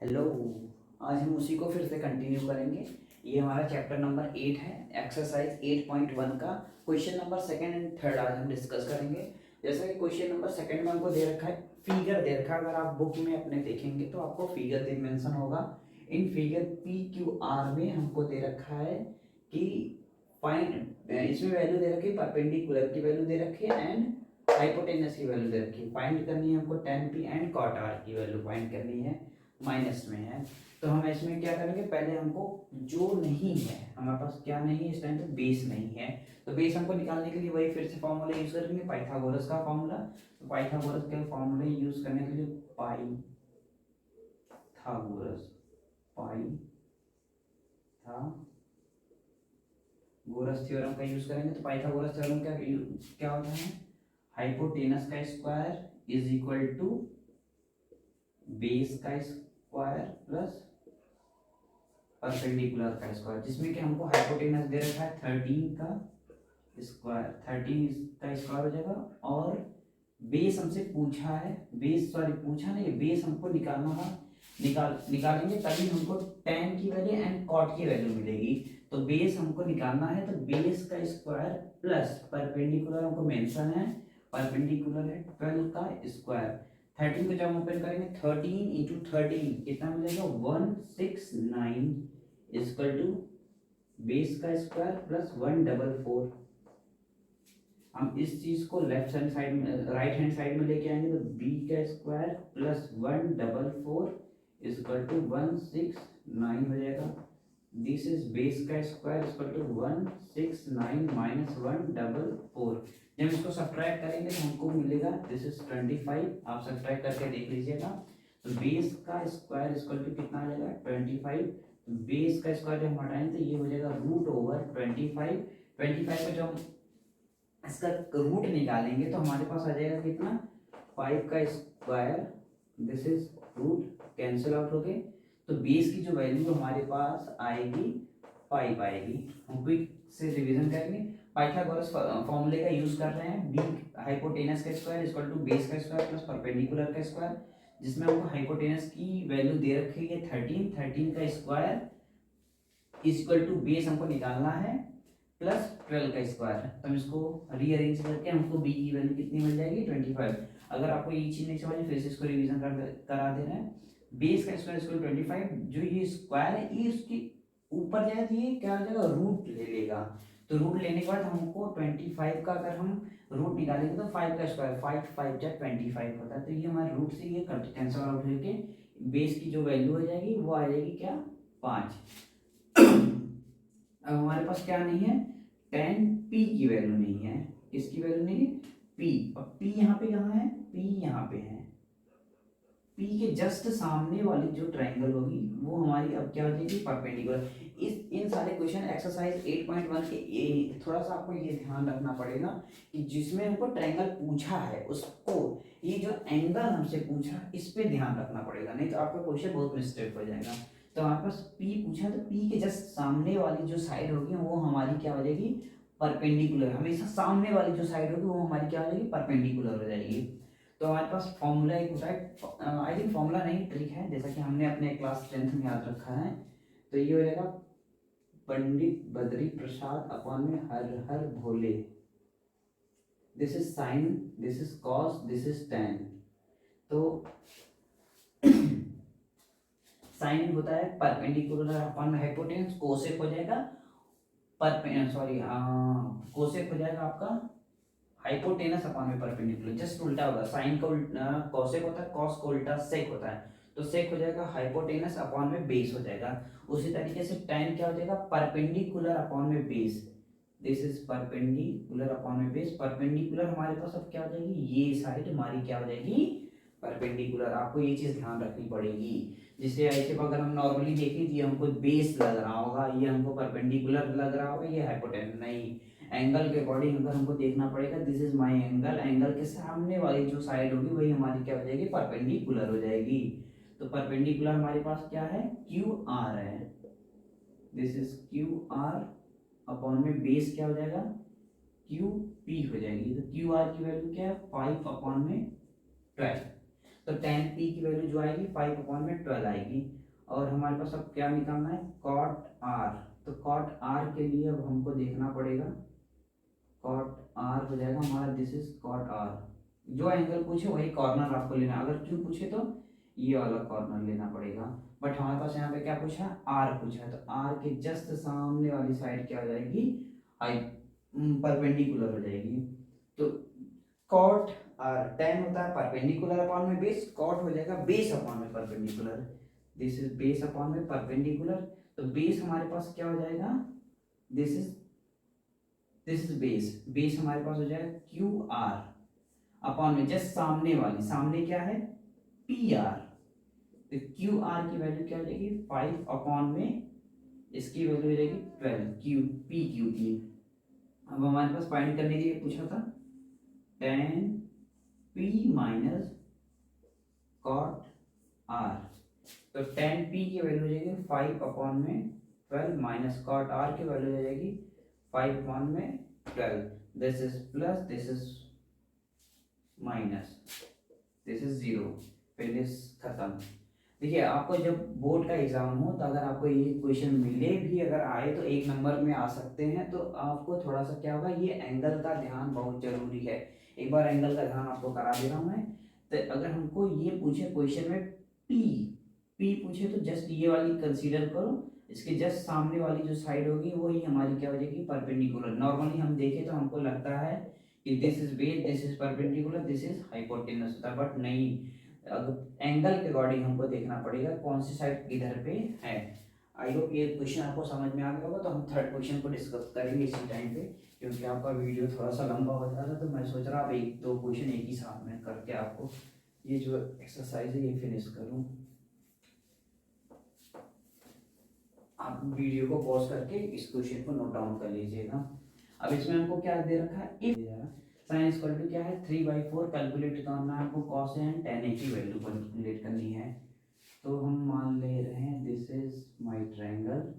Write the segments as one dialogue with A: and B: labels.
A: Hello. आज हम उसी को फिर से कंटिन्यू करेंगे। ये हमारा चैप्टर नंबर 8 है, एक्सरसाइज 8.1 का question number second and third आज हम डिस्कस करेंगे। जैसा कि क्वेश्चन नंबर सेकंड में हमको दे रखा है, फिगर दे रखा है। अगर आप बुक में अपने देखेंगे तो आपको फिगर दे मेंशन होगा। इन फिगर PQR में हमको दे रखा है कि फाइंड, इसमें वैल्यू दे रखी है, परपेंडिकुलर की वैल्यू दे रखी है एंड हाइपोटेनस की वैल्यू दे रखी है। फाइंड करनी है हमको tan P and cot R की वैल्यू फाइंड करनी है, माइनस में है। तो हम इसमें क्या करेंगे, पहले हमको जो नहीं है, हमारे पास क्या नहीं है इस टाइम पे, बेस नहीं है। तो बेस हमको निकालने के लिए वही फिर से फॉर्मूला यूज करेंगे, पाइथागोरस का फॉर्मूला। तो पाइथागोरस के फॉर्मूले यूज करने के लिए पाइथागोरस थ्योरम का यूज करेंगे। तो पाइथागोरस थ्योरम क्या होता है, हाइपोटेनस का square is equal to base का स्क्वायर प्लस परपेंडिकुलर का स्क्वायर, जिसमें कि हमको हाइपोटेनस दे रखा है 13 का स्क्वायर, 13 का स्क्वायर हो जाएगा। और बेस हमसे पूछा है, बेस सॉरी पूछा नहीं, बेस हमको निकालना है। निकालेंगे तभी हमको tan की वैल्यू एंड cot की वैल्यू मिलेगी। तो बेस हमको निकालना है, तो बेस का स्क्वायर प्लस परपेंडिकुलर हमको मेंशन है, परपेंडिकुलर है 12 का स्क्वायर। 13 को जब हम ओपन करेंगे, 13 इंटू 13 कितना मिलेगा, 169 इक्वल टू बेस का स्क्वायर प्लस 144। हम इस चीज को लेफ्ट हैंड साइड में, राइट हैंड साइड में लेके आएंगे, तो बी का स्क्वायर प्लस 144 इक्वल टू 169 हो जाएगा। दिस इज बेस का स्क्वायर इक्वल टू 169 माइनस 144। जब इसको सब्ट्रैक्ट करेंगे तो हमको मिलेगा दिस इज 25। आप सब्ट्रैक्ट करके देख लीजिएगा। तो बेस का स्क्वायर इक्वल टू कितना आ जाएगा, 25। बेस का स्क्वायर जब हटाएंगे तो ये हो जाएगा रूट ओवर 25। 25 को जब इसका रूट निकालेंगे तो हमारे पास आ जाएगा कितना, 5 का square, this is root cancel out हो गए। तो बेस की जो वैल्यू हमारे पास आएगी 5 आएगी। हम क्विक से रिवीजन करेंगे। पाइथागोरस फॉर्मूले का यूज कर रहे हैं, बी हाइपोटेनस का स्क्वायर इक्वल टू बेस का स्क्वायर प्लस परपेंडिकुलर का स्क्वायर, जिसमें हमको हाइपोटेनस की वैल्यू दे रखी है 13 का स्क्वायर इक्वल टू बेस हमको निकालना है प्लस 12 का स्क्वायर। तो हम इसको रीअरेंज करके हमको बी की वैल्यू कितनी मिल जाएगी, 25। अगर आपको ये चीज नहीं समझ, फिर से इसको रिवीजन करा दे रहे हैं। बेस का स्क्वायर इक्वल 25, जो ये स्क्वायर है ये उसके ऊपर जाए तो ये क्या हो जाएगा, रूट ले लेगा। तो रूट लेने के बाद हमको 25 का अगर हम रूट निकालेंगे तो 5 का स्क्वायर, 5 5 जा 25 होता है। तो ये हमारे रूट से ये कैंसिल आउट होके बेस की जो वैल्यू हो जाएगी वो आ जाएगी क्या, 5। अब हमारे पास क्या नहीं है, tan P की वैल्यू नहीं है, किसकी वैल्यू नहीं है, P। और P यहाँ पे कहाँ है, P यहाँ पे है। P के जस्ट सामने वाली जो ट्रायंगल होगी वो हमारी अब क्या हो जाएगी, परपेंडिकुलर। इस इन सारे क्वेश्चन एक्सरसाइज 8.1 के थोड़ा सा आपको ये ध्यान रखना पड़ेगा कि जिसमें हमको ट्रायंगल पूछा है उसको, ये जो एंगल हमसे पूछा इस पे ध्यान रखना पड़ेगा, नहीं तो आपका क्वेश्चन बहुत मिस्टेक हो जाएगा। तो हमारे पास P पूछा, तो P के जस्ट सामने वाली जो साइड होगी वो हमारी क्या हो जाएगी, परपेंडिकुलर। हमेशा सामने वाली जो साइड होगी वो हमारी क्या हो जाएगी, परपेंडिकुलर हो जाएगी। तो हमारे पास फॉर्मूला एक होता है, आई थिंक फॉर्मूला नहीं ट्रिक है, जैसा कि हमने अपने क्लास 10th में याद रखा है। तो ये हो जाएगा पंडित बद्री प्रसाद अपॉन में Har Har Bhole. This is sine, this is cos, this is tan। तो साइन होता है परपेंडिकुलर अपॉन में हाइपोटेनस, कोसेक हो जाएगा कोसेक हो जाएगा आपका हाइपोटेनस अपॉन में परपेंडिकुलर, जस्ट उल्टा होगा। साइन का उल्टा कॉसेक होता है, कॉस का उल्टा सेक होता है। तो सेक हो जाएगा हाइपोटेनस अपॉन में बेस हो जाएगा। उसी तरीके से tan क्या हो जाएगा, परपेंडिकुलर अपॉन में base. This is perpendicular upon में बेस। परपेंडिकुलर हमारे पास अब क्या हो जाएगी, ये साइड हमारी क्या हो जाएगी, परपेंडिकुलर। आपको ये चीज ध्यान रखनी पड़ेगी। जिससे ऐसे अगर हम नॉर्मली देखें तो ये हमको बेस लग रहा होगा, ये हमको परपेंडिकुलर लग रहा होगा, ये हाइपोटेनस नहीं। एंगल के अकॉर्डिंग अगर हमको देखना पड़ेगा, this is my angle, angle के सामने वाली जो साइड होगी वही हमारी क्या हो जाएगी, परपेंडिकुलर हो जाएगी। तो परपेंडिकुलर हमारे पास क्या है, क्यू आर है। This is Q R upon में बेस क्या हो जाएगा, क्यू पी हो जाएगी। तो क्यू आर की वैल्यू क्या है, 5 अपॉन में 12। तो tan p की वैल्यू जो आएगी 5/12 आएगी। और हमारे पास अब क्या निकालना है, cot r। तो cot r के लिए अब हमको देखना पड़ेगा, cot r हो जाएगा हमारा, दिस इज cot r। जो एंगल पूछे वही कॉर्नर आपको लेना, अगर क्यों पूछे तो ये वाला कॉर्नर लेना पड़ेगा। बट हमारे पास यहाँ पे क्या पूछा, r पूछा है, तो r के जस्ट सामने वाली साइड क्या हो जाएगी, हाई परपेंडिकुलर हो जाएगी। तो cot r, tan होता है परपेंडिकुलर अपॉन में बेस, cot हो जाएगा बेस अपॉन में perpendicular, this is base upon में परपेंडिकुलर। तो बेस हमारे पास क्या हो जाएगा, दिस इज बेस, बेस हमारे पास हो जाएगा क्यू आर अपॉन में जस्ट सामने वाली, सामने क्या है पी आर। तो क्यू आर की वैल्यू क्या हो जाएगी 5 अपॉन में इसकी वैल्यू हो जाएगी 12 क्यू पी क्यू की। अब हमारे पास फाइंड करने के लिए पूछा था tan p minus cot r। तो tan p की वैल्यू हो जाएगी 5 अपॉन में 12 माइनस cot r की वैल्यू हो जाएगी 5 अपॉन में 12, this is plus, this is minus, this is 0, finish खत्म। देखिए आपको जब बोर्ड का एग्जाम हो तो अगर आपको ये क्वेश्चन मिले भी, अगर आए तो 1 नंबर में आ सकते हैं, तो आपको थोड़ा सा क्या होगा, ये एंगल का ध्यान बहुत जरूरी है। एक बार एंगल का ध्यान आपको करा दे रहा हूँ मैं। तो अगर हमको ये पूछे क्वेश्चन में पी पी पूछे तो जस्ट ये वाली कंसीडर करो, इसके जस्ट सामने वाली जो साइड होगी वो ही हमारी क्या हो जाएगी परपेंडिकुलर। नॉर्मली हम देखें तो हमको लगता है कि this is base, this is perpendicular, this is hypotenuse होता है, बट नहीं, एंगल के अकॉर्डिंग हमको देखना पड़ेगा कौन सी साइड किधर पे है। आई होप ये क्वेश्चन आपको समझ में आ गया होगा। तो हम थर्ड क्वेश्चन को डिस्कस करेंगे इसी टाइम पे, क्योंकि आपका वीडियो थोड़ा सा लंबा हो जा रहा है, तो मैं सोच रहा हूँ एक दो क्वेश्चन एक ही साथ में करके आपको ये जो एक्सरसाइज है ये फिनिश करूँ। आप वीडियो को पॉज करके इस क्वेश्चन को नोट डाउन कर लीजिएगा। अब इसमें हमको क्या दे रखा है, साइन इक्वल टू क्या है 3/4, कैलकुलेट करना है हमको कॉस एंड tan की वैल्यू कैलकुलेट करनी है। तो हम मान ले रहे हैं दिस इज माय ट्रायंगल,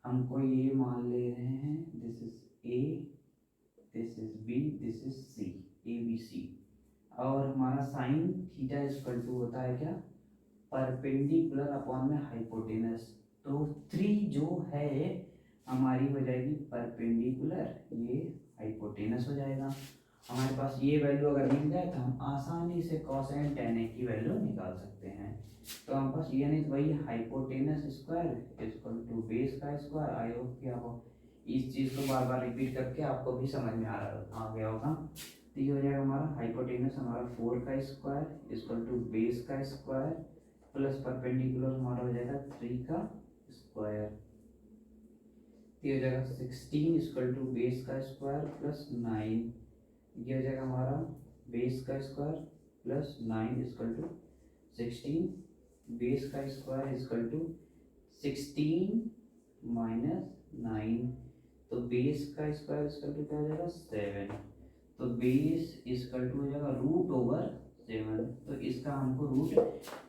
A: हमको ये मान ले रहे हैं this is A, this is B, this is C, A B C. और हमारा साइन थीटा इक्वल टू होता है क्या, परपेंडिकुलर अपॉन में हाइपोटेनस। तो 3 जो है हमारी हो जाएगी परपेंडिकुलर, ये हाइपोटेनस हो जाएगा। हमारे पास ये वैल्यू अगर मिल जाए तो हम आसानी से कॉस एंड tan की वैल्यू निकाल सकते हैं। तो हमारे पास ये नहीं, वही hypotenuse square equal to base का स्क्वायर। आई होप कि आप इस चीज़ को बार बार रिपीट करके आपको भी समझ में आ गया होगा। तो ये हो जाएगा हमारा हाइपोटेनस हमारा 4 का स्क्वायर इक्वल टू बेस का स्क्वायर प्लस परपेंडिकुलर हमारा हो जाएगा 3 का स्क्वायर। ये हो जाएगा 16 इक्वल टू बेस का स्क्वायर प्लस 9। ये हो जाएगा हमारा बेस का square plus 9 equal to 16, base का स्क्वायर इक्वल टू 16 माइनस 9। तो बेस का स्क्वायर इक्वल टू क्या हो जाएगा 7। तो बेस इक्वल टू हो जाएगा √7। तो इसका हमको रूट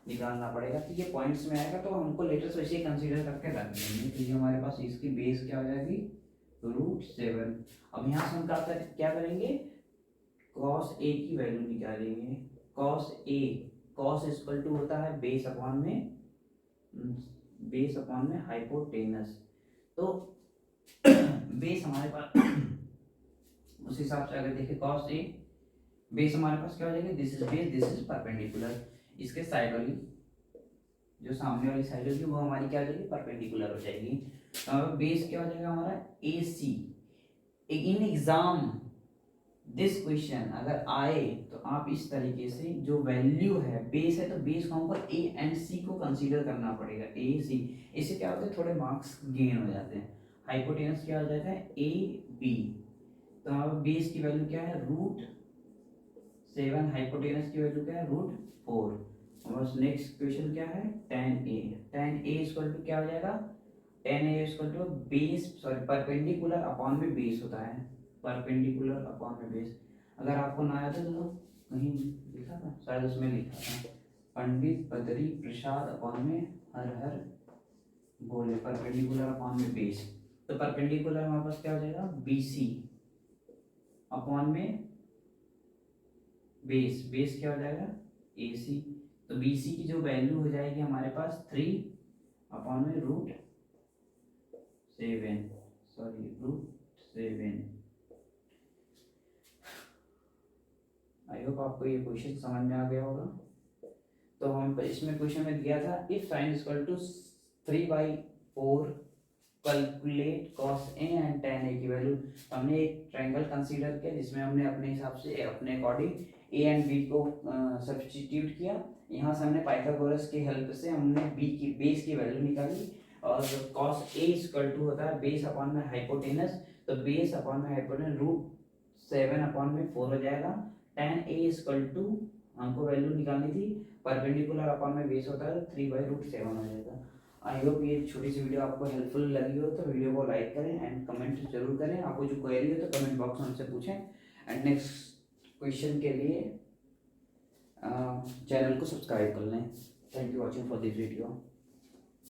A: निकालना पड़ेगा। तो ये पॉइंट्स में आएगा तो हमको लेटर्स वैसे कंसीडर करके रख देंगे। तो ये हमारे पास इसकी बेस क्या हो जाएगी √7। अब यहाँ से हम क्या करेंगे, कॉस ए की वैल्यू निकालेंगे। Cos A, cos equal to होता है बेस अपॉन में हाइपोटेनस। तो बेस हमारे पास उस हिसाब से अगर देखें कॉस ए, बेस हमारे पास क्या हो जाएगी, this is base, this is perpendicular. इसके साइड वाली जो सामने वाली साइड होगी वो हमारी क्या हो जाएगी परपेंडिकुलर हो जाएगी। तो बेस क्या हो जाएगा हमारा ए सी। इन एग्जाम दिस क्वेश्चन अगर आए तो आप इस तरीके से जो वैल्यू है बेस है, तो बेस को हमको ए एंड सी को कंसीडर करना पड़ेगा, ए सी। इससे क्या होता है थोड़े मार्क्स गेन हो जाते हैं। हाइपोटेनस क्या हो जाता है ए बी। तो हमारा बेस की वैल्यू क्या है √7, हाइपोटेनस की वैल्यू क्या है √4। हमारा नेक्स्ट क्वेश्चन क्या है tan a। tan a equal to क्या हो जाएगा, tan a equal to base sorry perpendicular upon में बेस होता है, परपेंडिकुलर अपॉन में बेस। अगर आपको ना आया तो कहीं लिखा था, शायद उसमें लिखा था पंडित बद्री प्रसाद अपॉन में हर हर बोले, परपेंडिकुलर अपॉन में बेस। तो परपेंडिकुलर हमारे पास क्या हो जाएगा BC अपॉन में बेस, बेस क्या हो जाएगा ए सी, तो बी सी की जो वैल्यू हो जाएगी हमारे पास 3 अपॉन में root 7, sorry root 7। I hope आपको ये क्वेश्चन समझ में आ गया होगा। तो हम इसमें क्वेश्चन में दिया था if sine equal to 3/4 calculate cos A and tan A की वैल्यू। हमने एक ट्रायंगल कंसीडर किया जिसमें हमने अपने हिसाब से अपने अकॉर्डिंग ए एंड बी को सब्स्टिट्यूट किया। यहाँ से हमने पाइथागोरस की हेल्प से हमने बी की बेस की वैल्यू निकाली और कॉस ए इक्वल टू होता है बेस अपॉन में हाइपोटेनस, तो बेस अपॉन में हाइपोटेनस रूट 7 अपॉन में 4 हो जाएगा। tan ए इक्वल टू हमको वैल्यू निकालनी थी परपेंडिकुलर अपॉन में बेस होता है 3/√7 हो जाएगा। आई होप ये छोटी सी वीडियो आपको हेल्पफुल लगी हो, तो वीडियो को लाइक करें एंड कमेंट जरूर करें। आपको जो क्वेरी हो तो कमेंट बॉक्स में हमसे पूछें एंड नेक्स्ट क्वेश्चन के लिए चैनल को सब्सक्राइब कर लें। Thank you watching for this video.